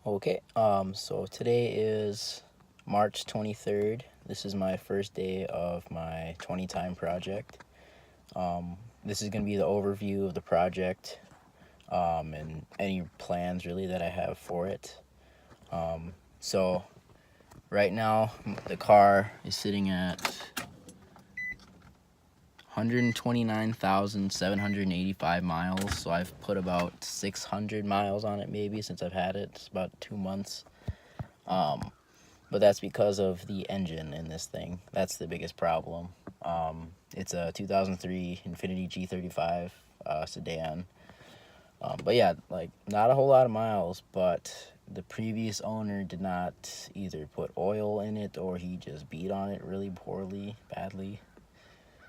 Okay, so today is March 23rd. This is my first day of my 20 time project. This is going to be the overview of the project and any plans really that I have for it. So right now the car is sitting at 129,785 miles, so I've put about 600 miles on it maybe since I've had it. It's about 2 months. But that's because of the engine in this thing. That's the biggest problem. It's a 2003 Infiniti G35 sedan. But yeah, like not a whole lot of miles, but the previous owner did not either put oil in it or he just beat on it really badly,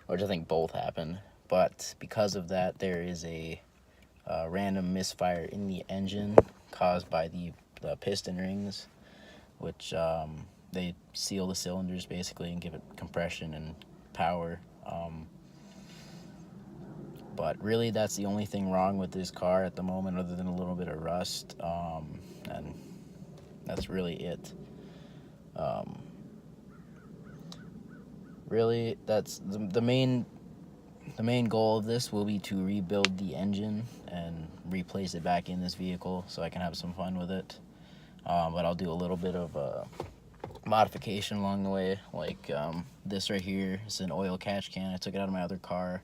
which I think both happened. But because of that, there is a random misfire in the engine caused by the piston rings, which they seal the cylinders basically and give it compression and power. But really, that's the only thing wrong with this car at the moment, other than a little bit of rust, and that's really it. Really, that's the main goal of this will be to rebuild the engine and replace it back in this vehicle so I can have some fun with it. But I'll do a little bit of modification along the way, like this right here is an oil catch can. I took it out of my other car.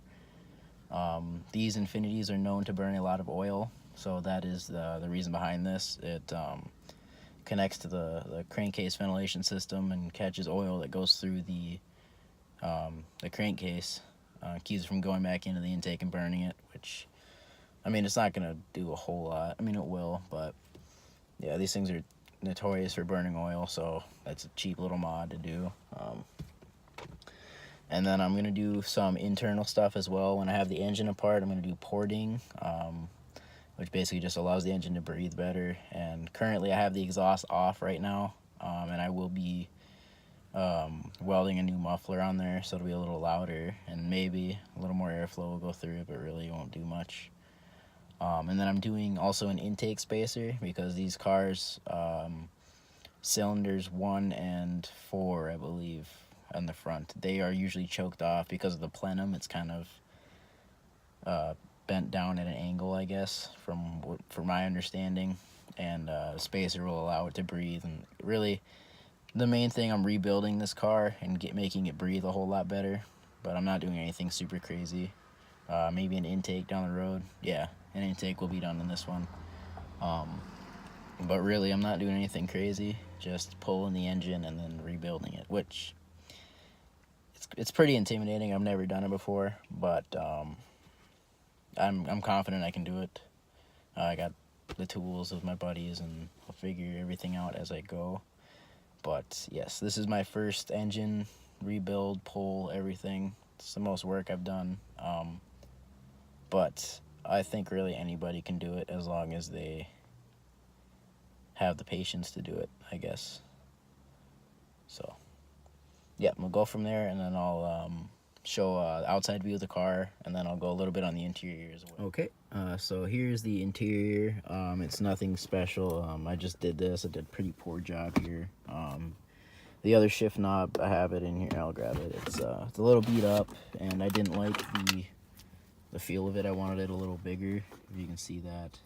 These Infinitis are known to burn a lot of oil, so that is the reason behind this. It connects to the crankcase ventilation system and catches oil that goes through the crankcase, keeps it from going back into the intake and burning it, which, I mean, it's not going to do a whole lot. I mean, it will, but yeah, these things are notorious for burning oil, so that's a cheap little mod to do. And then I'm going to do some internal stuff as well. When I have the engine apart, I'm going to do porting, which basically just allows the engine to breathe better. And currently I have the exhaust off right now, and I will be welding a new muffler on there, so it'll be a little louder, and maybe a little more airflow will go through it, but really it won't do much. And then I'm doing also an intake spacer, because these cars, cylinders 1 and 4, I believe, on the front, they are usually choked off because of the plenum. It's kind of bent down at an angle, I guess, from my understanding, and the spacer will allow it to breathe. And really, the main thing, I'm rebuilding this car and making it breathe a whole lot better, but I'm not doing anything super crazy. Maybe an intake down the road. Yeah, an intake will be done in this one. But really, I'm not doing anything crazy, just pulling the engine and then rebuilding it, which it's pretty intimidating. I've never done it before, but I'm confident I can do it. I got the tools of my buddies, and I'll figure everything out as I go. But yes, this is my first engine rebuild, pull, everything. It's the most work I've done. But I think really anybody can do it as long as they have the patience to do it, I guess. So yeah, we'll go from there, and then I'll show outside view of the car, and then I'll go a little bit on the interior as well. Okay, so here's the interior. It's nothing special. I just did this. I did a pretty poor job here. The other shift knob, I have it in here. I'll grab it. It's a little beat up, and I didn't like the feel of it. I wanted it a little bigger, if you can see that.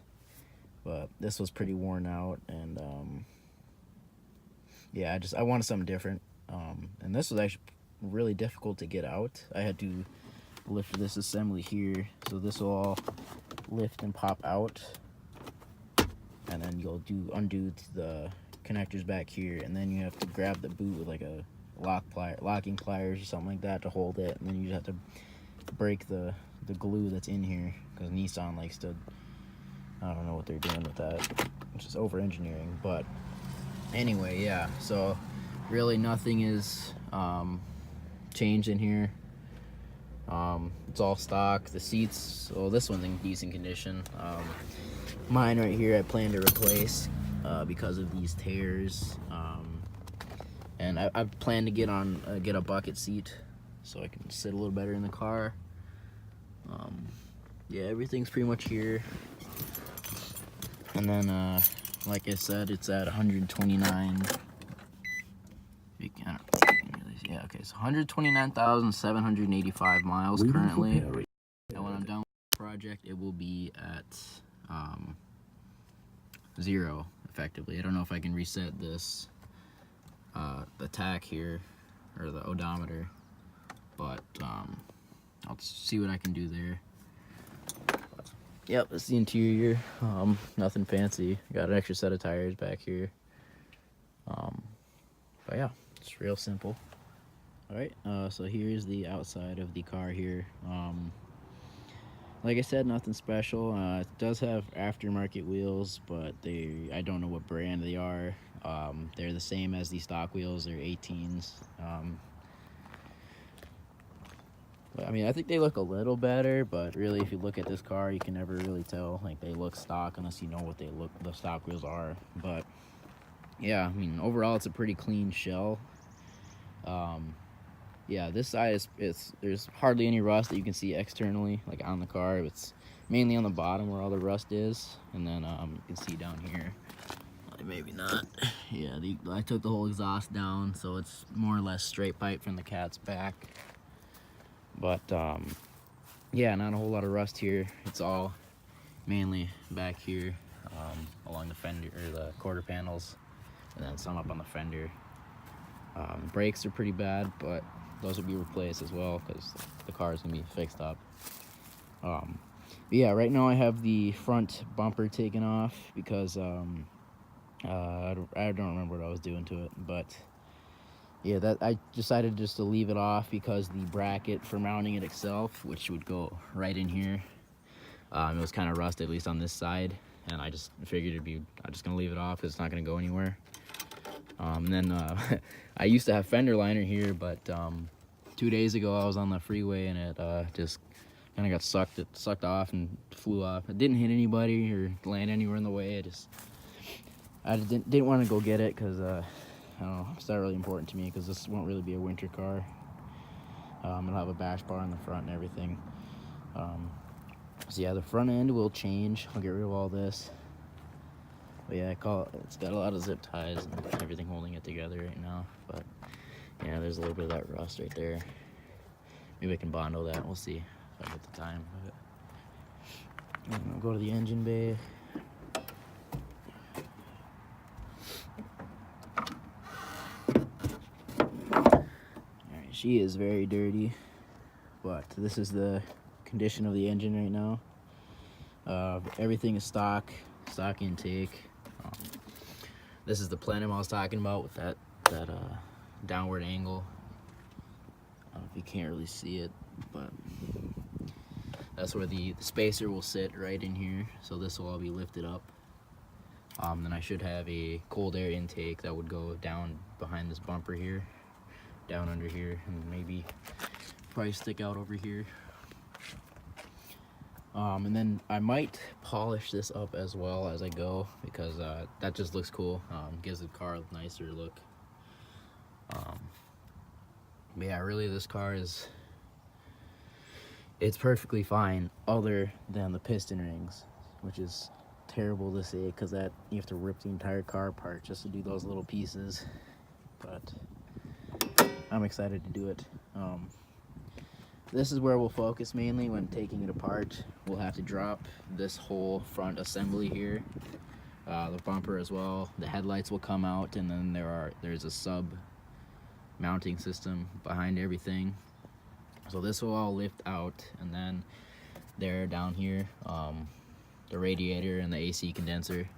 But this was pretty worn out, and yeah, I wanted something different. And this was actually really difficult to get out. I had to lift this assembly here, so this will all lift and pop out, and then you'll undo the connectors back here, and then you have to grab the boot with like a locking pliers or something like that to hold it, and then you just have to break the glue that's in here, because Nissan likes to, I don't know what they're doing with that, it's just over engineering. But anyway, yeah, so really nothing is changed in here. It's all stock. The seats, well, this one's in decent condition. Mine right here I plan to replace because of these tears, and I plan to get a bucket seat so I can sit a little better in the car. Yeah, everything's pretty much here. And then Like I said, it's at 129. Yeah, okay, so 129,785 miles currently. And when I'm done with the project, it will be at 0 effectively. I don't know if I can reset this the tach here or the odometer, but I'll see what I can do there. Yep, that's the interior. Nothing fancy. Got an extra set of tires back here. But yeah, it's real simple. All right, so here's the outside of the car here. Like I said, nothing special. It does have aftermarket wheels, but I don't know what brand they are. They're the same as the stock wheels. They're 18s. But, I mean, I think they look a little better, but really, if you look at this car, you can never really tell. Like, they look stock unless you know what the stock wheels are. But yeah, I mean, overall, it's a pretty clean shell. Yeah, this side there's hardly any rust that you can see externally, like on the car. It's mainly on the bottom where all the rust is, and then you can see down here. Maybe not. Yeah, I took the whole exhaust down, so it's more or less straight pipe from the cat's back. But yeah, not a whole lot of rust here. It's all mainly back here along the fender or the quarter panels, and then some up on the fender. Brakes are pretty bad, but those will be replaced as well because the car is gonna be fixed up. But yeah, right now I have the front bumper taken off because I don't remember what I was doing to it, but yeah, that I decided just to leave it off because the bracket for mounting it itself, which would go right in here, it was kind of rusted, at least on this side, and I just figured I'm just gonna leave it off because it's not gonna go anywhere. And then I used to have fender liner here, but 2 days ago I was on the freeway and it just kind of got sucked off and flew off. It didn't hit anybody or land anywhere in the way. I didn't want to go get it because I don't know, it's not really important to me because this won't really be a winter car. It'll have a bash bar in the front and everything. So yeah, the front end will change. I'll get rid of all this. But yeah, it's got a lot of zip ties and everything holding it together right now. But yeah, there's a little bit of that rust right there. Maybe I can Bondo that. We'll see if I get the time. But I'll go to the engine bay. Alright, she is very dirty, but this is the condition of the engine right now. Everything is stock intake. This is the plenum I was talking about with that downward angle. I don't know if you can't really see it, but that's where the spacer will sit, right in here. So this will all be lifted up. Then I should have a cold air intake that would go down behind this bumper here, down under here, and maybe probably stick out over here. And then I might polish this up as well as I go because that just looks cool. Gives the car a nicer look. But yeah, really this car it's perfectly fine other than the piston rings, which is terrible to say because you have to rip the entire car apart just to do those little pieces. But I'm excited to do it. This is where we'll focus mainly when taking it apart. We'll have to drop this whole front assembly here, the bumper as well. The headlights will come out, and then there's a sub mounting system behind everything. So this will all lift out, and then there down here, the radiator and the AC condenser,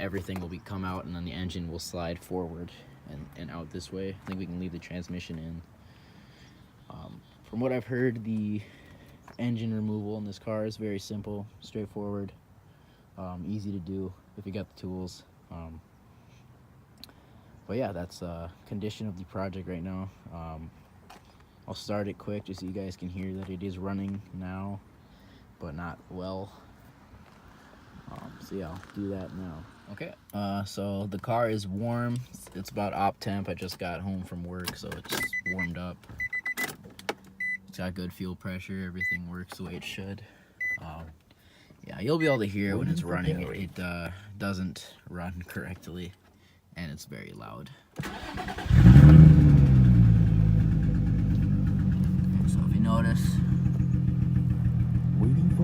everything will come out, and then the engine will slide forward and out this way. I think we can leave the transmission in. From what I've heard, the engine removal in this car is very simple, straightforward, easy to do if you got the tools. But yeah, that's condition of the project right now. I'll start it quick just so you guys can hear that it is running now, but not well. So yeah, I'll do that now. Okay, so the car is warm. It's about op temp. I just got home from work, so it's warmed up. It's got good fuel pressure. Everything works the way it should. Yeah, you'll be able to hear it when it's running. It doesn't run correctly, and it's very loud. So if you notice,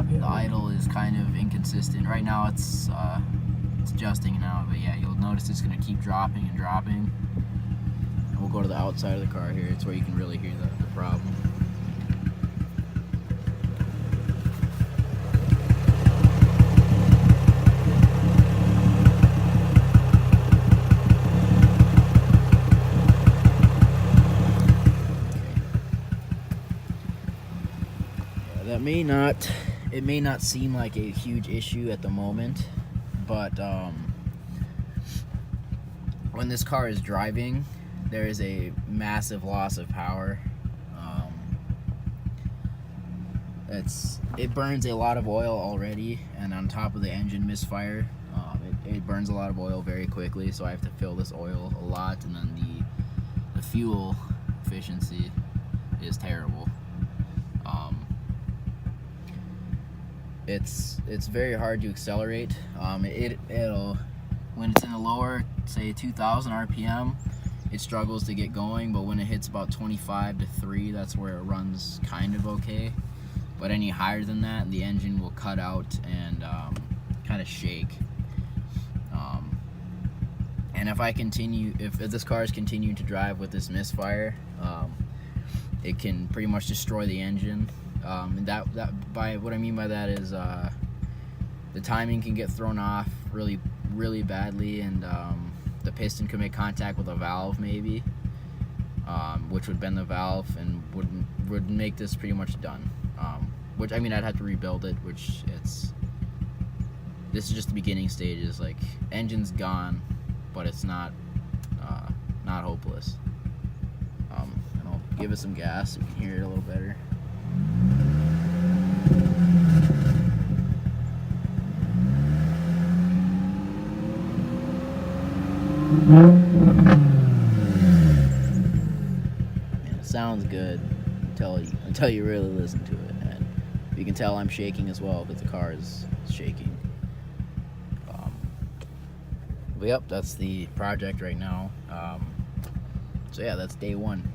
the idle is kind of inconsistent. Right now it's adjusting now, but yeah, you'll notice it's going to keep dropping and dropping. And we'll go to the outside of the car here. It's where you can really hear the problem. It may not seem like a huge issue at the moment, but when this car is driving, there is a massive loss of power. It burns a lot of oil already, and on top of the engine misfire, it burns a lot of oil very quickly, so I have to fill this oil a lot, and then the fuel efficiency is terrible. It's very hard to accelerate. It'll when it's in the lower, say 2,000 RPM, it struggles to get going, but when it hits about 25 to 3, that's where it runs kind of okay. But any higher than that, the engine will cut out and kind of shake. And if this car is continuing to drive with this misfire, it can pretty much destroy the engine. By what I mean by that is the timing can get thrown off really badly, and the piston could make contact with a valve maybe, which would bend the valve and would make this pretty much done. Which, I mean, I'd have to rebuild it, this is just the beginning stages. Like, engine's gone, but it's not hopeless. And I'll give it some gas so you can hear it a little better. And it sounds good until you really listen to it, and you can tell I'm shaking as well because the car is shaking. But yep, that's the project right now. So yeah, that's day one.